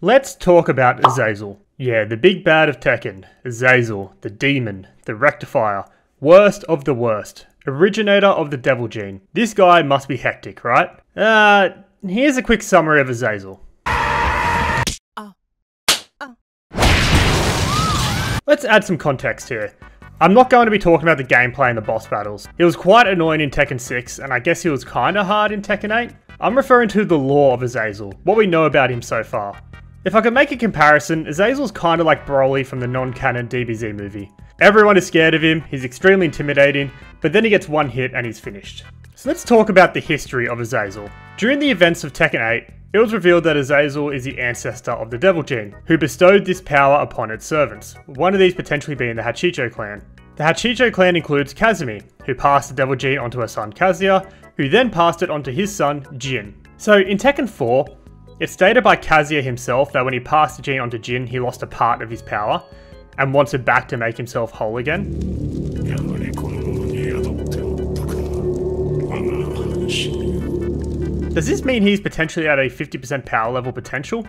Let's talk about Azazel. Yeah, the big bad of Tekken. Azazel, the demon, the rectifier, worst of the worst, originator of the devil gene. This guy must be hectic, right? Here's a quick summary of Azazel. Let's add some context here. I'm not going to be talking about the gameplay and the boss battles. He was quite annoying in Tekken 6, and I guess he was kinda hard in Tekken 8. I'm referring to the lore of Azazel, what we know about him so far. If I could make a comparison, Azazel's kinda like Broly from the non-canon DBZ movie. Everyone is scared of him, he's extremely intimidating, but then he gets one hit and he's finished. So let's talk about the history of Azazel. During the events of Tekken 8, it was revealed that Azazel is the ancestor of the Devil Gene, who bestowed this power upon its servants, one of these potentially being the Hachicho clan. The Hachicho clan includes Kazumi, who passed the Devil Gene onto her son Kazuya, who then passed it onto his son Jin. So in Tekken 4, it's stated by Kazuya himself that when he passed the gene onto Jin, he lost a part of his power, and wants it back to make himself whole again. Does this mean he's potentially at a 50% power level potential?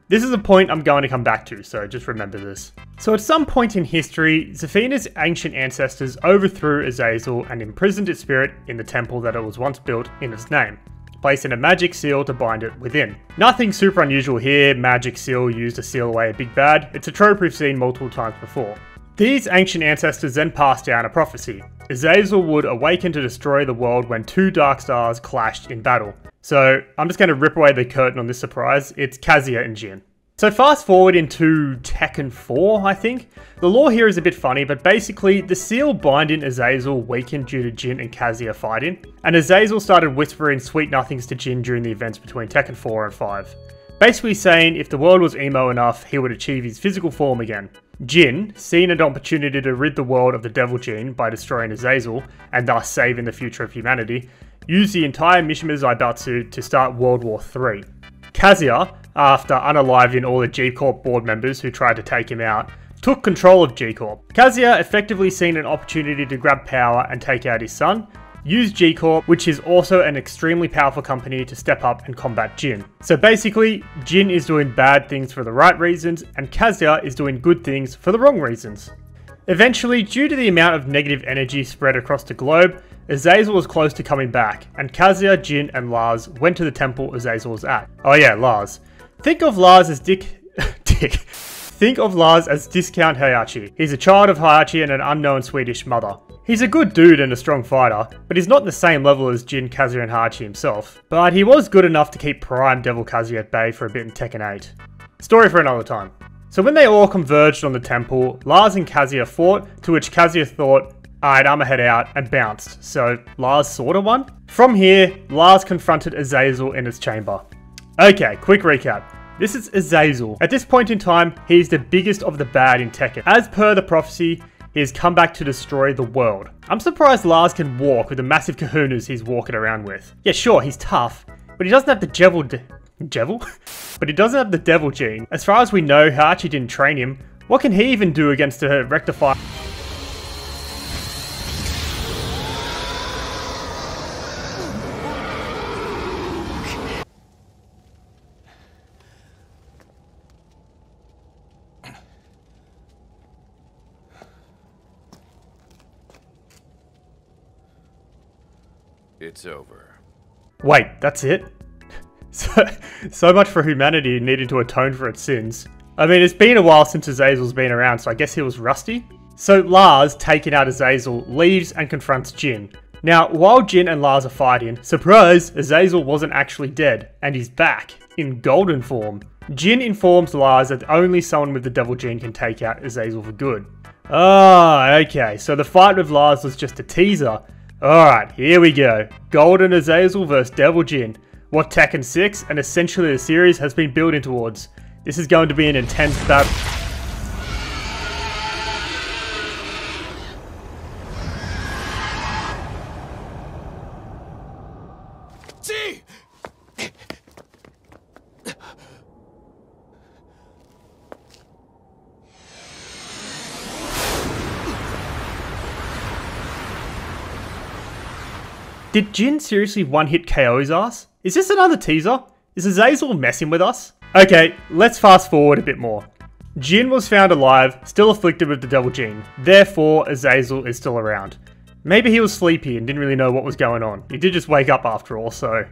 This is a point I'm going to come back to, so just remember this. So at some point in history, Zafina's ancient ancestors overthrew Azazel and imprisoned its spirit in the temple that it was once built in its name, placing a magic seal to bind it within. Nothing super unusual here, magic seal used to seal away a big bad, it's a trope we've seen multiple times before. These ancient ancestors then passed down a prophecy. Azazel would awaken to destroy the world when two dark stars clashed in battle. So I'm just going to rip away the curtain on this surprise, it's Kazuya and Jin. So fast forward into Tekken 4, I think. The lore here is a bit funny, but basically the seal binding Azazel weakened due to Jin and Kazuya fighting, and Azazel started whispering sweet nothings to Jin during the events between Tekken 4 and 5. Basically saying if the world was emo enough, he would achieve his physical form again. Jin, seeing an opportunity to rid the world of the Devil Gene by destroying Azazel, and thus saving the future of humanity, used the entire Mishima Zaibatsu to start World War III. Kazuya, after unaliving all the G-Corp board members who tried to take him out, took control of G-Corp. Kazuya effectively seen an opportunity to grab power and take out his son, used G-Corp, which is also an extremely powerful company, to step up and combat Jin. So basically, Jin is doing bad things for the right reasons, and Kazuya is doing good things for the wrong reasons. Eventually, due to the amount of negative energy spread across the globe, Azazel was close to coming back, and Kazuya, Jin, and Lars went to the temple Azazel was at. Oh yeah, Lars. Think of Lars as Think of Lars as Discount Heihachi. He's a child of Heihachi and an unknown Swedish mother. He's a good dude and a strong fighter, but he's not on the same level as Jin, Kazuya, and Heihachi himself. But he was good enough to keep Prime Devil Kazuya at bay for a bit in Tekken 8. Story for another time. So when they all converged on the temple, Lars and Kazuya fought, to which Kazuya thought, alright, I'ma head out, and bounced, so Lars sorta won. From here, Lars confronted Azazel in his chamber. Okay, quick recap. This is Azazel. At this point in time, he is the biggest of the bad in Tekken. As per the prophecy, he has come back to destroy the world. I'm surprised Lars can walk with the massive kahunas he's walking around with. Yeah, sure, he's tough, but he doesn't have the But he doesn't have the Devil Gene. As far as we know, Heihachi didn't train him. What can he even do against a rectifier? It's over. Wait, that's it? So much for humanity needing to atone for its sins. I mean, it's been a while since Azazel's been around, so I guess he was rusty? So Lars, taking out Azazel, leaves and confronts Jin. Now, while Jin and Lars are fighting, surprise, Azazel wasn't actually dead, and he's back, in golden form. Jin informs Lars that only someone with the Devil Gene can take out Azazel for good. Ah, okay, so the fight with Lars was just a teaser. Alright, here we go. Golden Azazel vs Devil Jin. What Tekken 6 and essentially the series has been building towards. This is going to be an intense battle. Did Jin seriously one-hit KO his ass? Is this another teaser? Is Azazel messing with us? Okay, let's fast forward a bit more. Jin was found alive, still afflicted with the Devil Gene. Therefore, Azazel is still around. Maybe he was sleepy and didn't really know what was going on. He did just wake up after all, so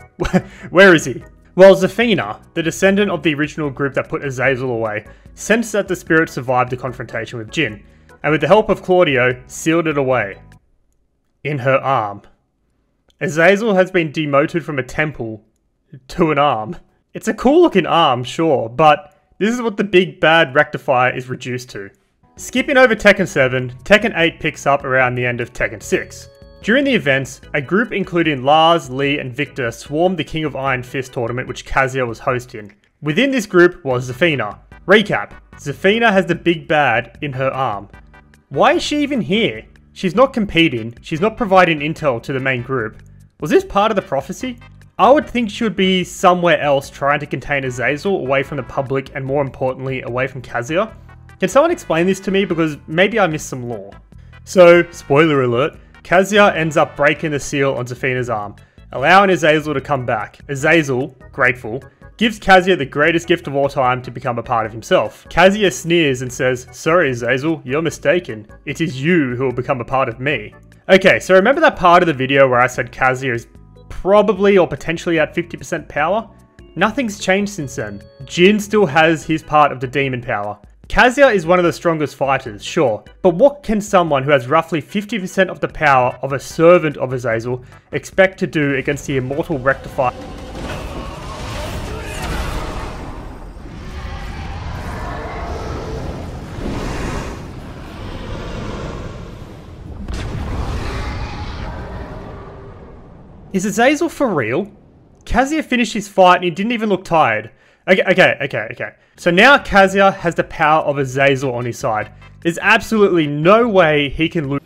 where is he? Well, Zafina, the descendant of the original group that put Azazel away, sensed that the spirit survived the confrontation with Jin, and with the help of Claudio, sealed it away. In her arm. Azazel has been demoted from a temple to an arm. It's a cool looking arm, sure, but this is what the big bad Rectifier is reduced to. Skipping over Tekken 7, Tekken 8 picks up around the end of Tekken 6. During the events, a group including Lars, Lee and Victor swarmed the King of Iron Fist tournament which Kazuya was hosting. Within this group was Zafina. Recap, Zafina has the big bad in her arm. Why is she even here? She's not competing, she's not providing intel to the main group. Was this part of the prophecy? I would think she would be somewhere else trying to contain Azazel away from the public and more importantly away from Kazuya. Can someone explain this to me because maybe I missed some lore? So, spoiler alert, Kazuya ends up breaking the seal on Zafina's arm, allowing Azazel to come back. Azazel, grateful, gives Kazuya the greatest gift of all time to become a part of himself. Kazuya sneers and says, "Sorry Azazel, you're mistaken. It is you who will become a part of me." Okay, so remember that part of the video where I said Kazuya is probably or potentially at 50% power? Nothing's changed since then. Jin still has his part of the demon power. Kazuya is one of the strongest fighters, sure, but what can someone who has roughly 50% of the power of a servant of Azazel expect to do against the immortal Rectifier? Is Azazel for real? Kazuya finished his fight and he didn't even look tired. Okay. So now Kazuya has the power of Azazel on his side. There's absolutely no way he can lose.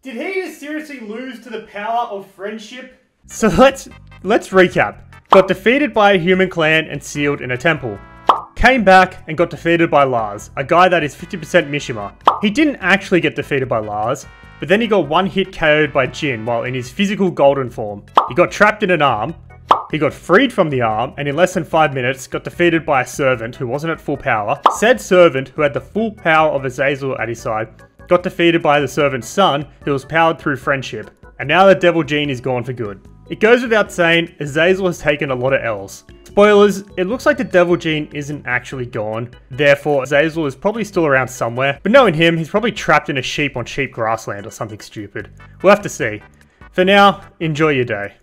Did he just seriously lose to the power of friendship? So let's recap. Got defeated by a human clan and sealed in a temple. Came back and got defeated by Lars, a guy that is 50% Mishima. He didn't actually get defeated by Lars, but then he got one hit KO'd by Jin while in his physical golden form. He got trapped in an arm, he got freed from the arm, and in less than 5 minutes got defeated by a servant who wasn't at full power. Said servant, who had the full power of Azazel at his side, got defeated by the servant's son, who was powered through friendship. And now the Devil Gene is gone for good. It goes without saying, Azazel has taken a lot of L's. Spoilers, it looks like the Devil Gene isn't actually gone. Therefore, Azazel is probably still around somewhere. But knowing him, he's probably trapped in a sheep on sheep grassland or something stupid. We'll have to see. For now, enjoy your day.